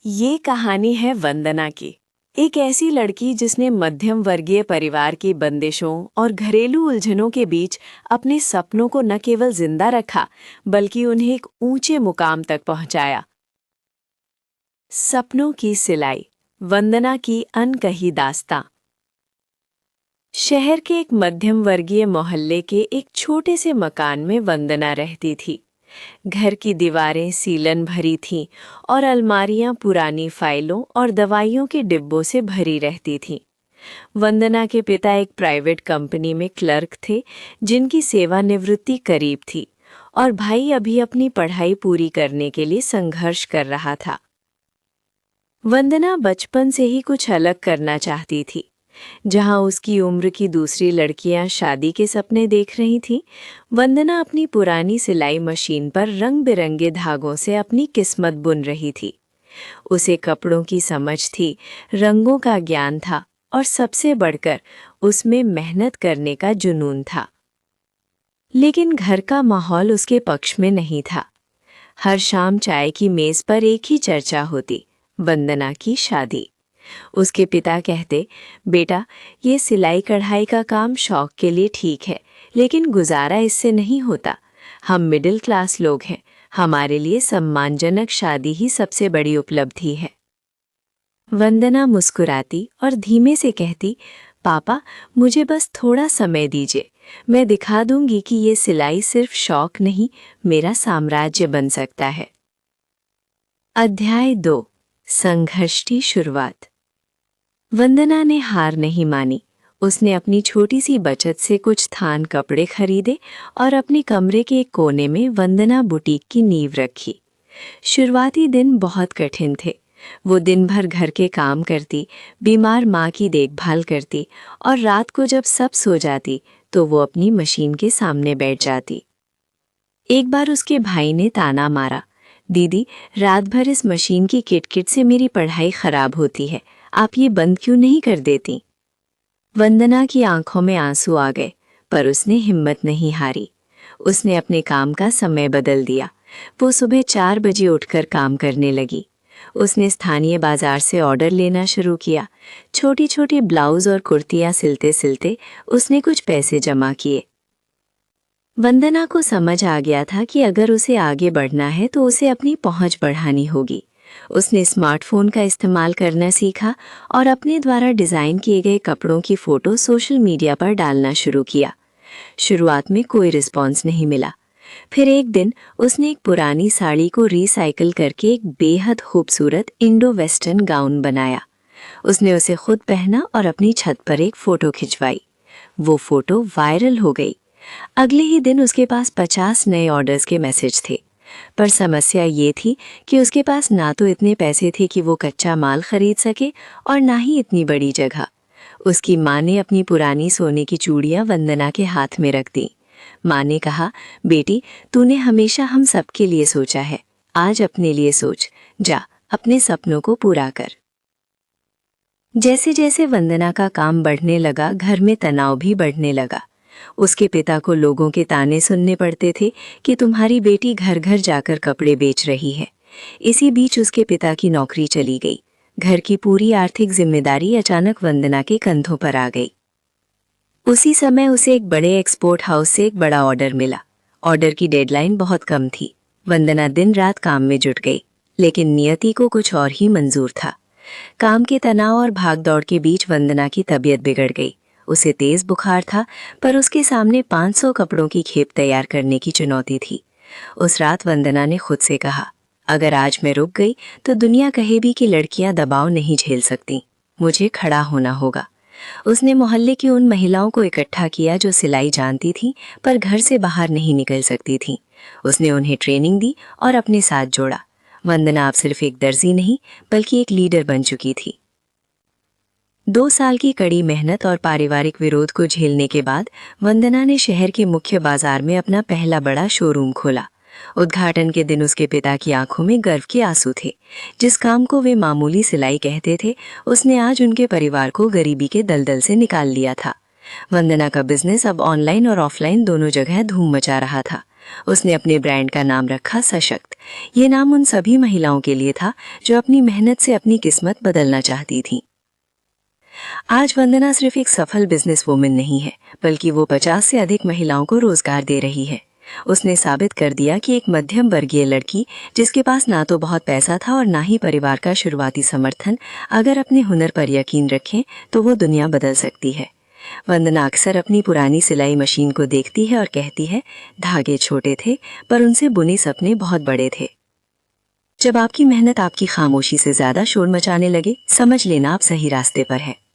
ये कहानी है वंदना की। एक ऐसी लड़की जिसने मध्यम वर्गीय परिवार की बंदिशों और घरेलू उलझनों के बीच अपने सपनों को न केवल जिंदा रखा बल्कि उन्हें एक ऊंचे मुकाम तक पहुंचाया। सपनों की सिलाई, वंदना की अनकही दास्तां। शहर के एक मध्यम वर्गीय मोहल्ले के एक छोटे से मकान में वंदना रहती थी। घर की दीवारें सीलन भरी थीं और अलमारियां पुरानी फाइलों और दवाइयों के डिब्बों से भरी रहती थीं। वंदना के पिता एक प्राइवेट कंपनी में क्लर्क थे, जिनकी सेवानिवृत्ति करीब थी, और भाई अभी अपनी पढ़ाई पूरी करने के लिए संघर्ष कर रहा था। वंदना बचपन से ही कुछ अलग करना चाहती थी। जहां उसकी उम्र की दूसरी लड़कियां शादी के सपने देख रही थीं, वंदना अपनी पुरानी सिलाई मशीन पर रंग बिरंगे धागों से अपनी किस्मत बुन रही थी। उसे कपड़ों की समझ थी, रंगों का ज्ञान था और सबसे बढ़कर उसमें मेहनत करने का जुनून था। लेकिन घर का माहौल उसके पक्ष में नहीं था। हर शाम चाय की मेज पर एक ही चर्चा होती, वंदना की शादी। उसके पिता कहते, बेटा, ये सिलाई कढ़ाई का काम शौक के लिए ठीक है, लेकिन गुजारा इससे नहीं होता। हम मिडिल क्लास लोग हैं, हमारे लिए सम्मानजनक शादी ही सबसे बड़ी उपलब्धि है। वंदना मुस्कुराती और धीमे से कहती, पापा, मुझे बस थोड़ा समय दीजिए। मैं दिखा दूंगी कि ये सिलाई सिर्फ शौक नहीं, मेरा साम्राज्य बन सकता है। अध्याय 2, संघर्ष की शुरुआत। वंदना ने हार नहीं मानी। उसने अपनी छोटी सी बचत से कुछ थान कपड़े खरीदे और अपने कमरे के एक कोने में वंदना बुटीक की नींव रखी। शुरुआती दिन बहुत कठिन थे। वो दिन भर घर के काम करती, बीमार माँ की देखभाल करती और रात को जब सब सो जाती तो वो अपनी मशीन के सामने बैठ जाती। एक बार उसके भाई ने ताना मारा, दीदी, रात भर इस मशीन की किटकिट से मेरी पढ़ाई खराब होती है, आप ये बंद क्यों नहीं कर देती? वंदना की आंखों में आंसू आ गए, पर उसने हिम्मत नहीं हारी। उसने अपने काम का समय बदल दिया। वो सुबह 4 बजे उठकर काम करने लगी। उसने स्थानीय बाजार से ऑर्डर लेना शुरू किया। छोटी छोटी ब्लाउज और कुर्तियां सिलते सिलते उसने कुछ पैसे जमा किए। वंदना को समझ आ गया था कि अगर उसे आगे बढ़ना है तो उसे अपनी पहुंच बढ़ानी होगी। उसने स्मार्टफोन का इस्तेमाल करना सीखा और अपने द्वारा डिज़ाइन किए गए कपड़ों की फ़ोटो सोशल मीडिया पर डालना शुरू किया। शुरुआत में कोई रिस्पॉन्स नहीं मिला। फिर एक दिन उसने एक पुरानी साड़ी को रीसाइकिल करके एक बेहद खूबसूरत इंडो वेस्टर्न गाउन बनाया। उसने उसे खुद पहना और अपनी छत पर एक फ़ोटो खिंचवाई। वो फ़ोटो वायरल हो गई। अगले ही दिन उसके पास 50 नए ऑर्डर्स के मैसेज थे। पर समस्या ये थी कि उसके पास ना तो इतने पैसे थे कि वो कच्चा माल खरीद सके और ना ही इतनी बड़ी जगह। उसकी माँ ने अपनी पुरानी सोने की चूड़ियाँ वंदना के हाथ में रख दी। माँ ने कहा, बेटी, तूने हमेशा हम सबके लिए सोचा है, आज अपने लिए सोच, जा अपने सपनों को पूरा कर। जैसे जैसे वंदना का काम बढ़ने लगा, घर में तनाव भी बढ़ने लगा। उसके पिता को लोगों के ताने सुनने पड़ते थे कि तुम्हारी बेटी घर घर जाकर कपड़े बेच रही है। इसी बीच उसके पिता की नौकरी चली गई। घर की पूरी आर्थिक जिम्मेदारी अचानक वंदना के कंधों पर आ गई। उसी समय उसे एक बड़े एक्सपोर्ट हाउस से एक बड़ा ऑर्डर मिला। ऑर्डर की डेडलाइन बहुत कम थी। वंदना दिन रात काम में जुट गई, लेकिन नियति को कुछ और ही मंजूर था। काम के तनाव और भागदौड़ के बीच वंदना की तबीयत बिगड़ गई। उसे तेज बुखार था, पर उसके सामने 500 कपड़ों की खेप तैयार करने की चुनौती थी। उस रात वंदना ने खुद से कहा, अगर आज मैं रुक गई तो दुनिया कहे भी कि लड़कियां दबाव नहीं झेल सकती। मुझे खड़ा होना होगा। उसने मोहल्ले की उन महिलाओं को इकट्ठा किया जो सिलाई जानती थीं पर घर से बाहर नहीं निकल सकती थीं। उसने उन्हें ट्रेनिंग दी और अपने साथ जोड़ा। वंदना अब सिर्फ एक दर्जी नहीं बल्कि एक लीडर बन चुकी थी। 2 साल की कड़ी मेहनत और पारिवारिक विरोध को झेलने के बाद वंदना ने शहर के मुख्य बाजार में अपना पहला बड़ा शोरूम खोला। उद्घाटन के दिन उसके पिता की आंखों में गर्व के आंसू थे। जिस काम को वे मामूली सिलाई कहते थे, उसने आज उनके परिवार को गरीबी के दलदल से निकाल लिया था। वंदना का बिजनेस अब ऑनलाइन और ऑफलाइन दोनों जगह धूम मचा रहा था। उसने अपने ब्रांड का नाम रखा सशक्त। ये नाम उन सभी महिलाओं के लिए था जो अपनी मेहनत से अपनी किस्मत बदलना चाहती थीं। आज वंदना सिर्फ एक सफल बिजनेस वुमन नहीं है, बल्कि वो 50 से अधिक महिलाओं को रोजगार दे रही है। उसने साबित कर दिया कि एक मध्यम वर्गीय लड़की, जिसके पास ना तो बहुत पैसा था और ना ही परिवार का शुरुआती समर्थन, अगर अपने हुनर पर यकीन रखें तो वो दुनिया बदल सकती है। वंदना अक्सर अपनी पुरानी सिलाई मशीन को देखती है और कहती है, धागे छोटे थे पर उनसे बुने सपने बहुत बड़े थे। जब आपकी मेहनत आपकी खामोशी से ज्यादा शोर मचाने लगे, समझ लेना आप सही रास्ते पर है।